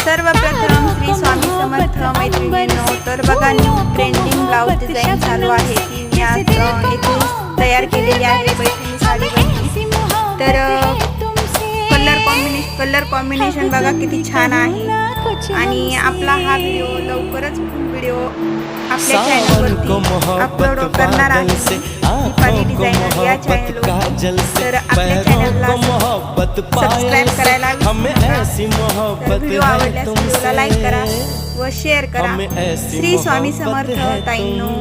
सर्वप्रथम श्री स्वामी समर्थ मैत्रिणींनो, तर बघा न्यू ट्रेंडिंग ब्लाउज डिझाईन चालू आहे ती मी आज येथे तयार केलेली आहे पैठणी साडीवरती। तर कलर कॉम्बिनेशन बघा किती छान आहे आणि आपला हा व्हिडिओ लवकरच व्हिडिओ आपल्या चॅनलवरती अपलोड करणार आहे दीपाली डिझायनर या चॅनलवर। तर आपल्या चॅनलला सबस्क्राईब करायला विसरू नका। व्हिडिओ आवडल्यास व्हिडिओला लाईक करा व शेअर करा। श्री स्वामी समर्थ ताईंनो।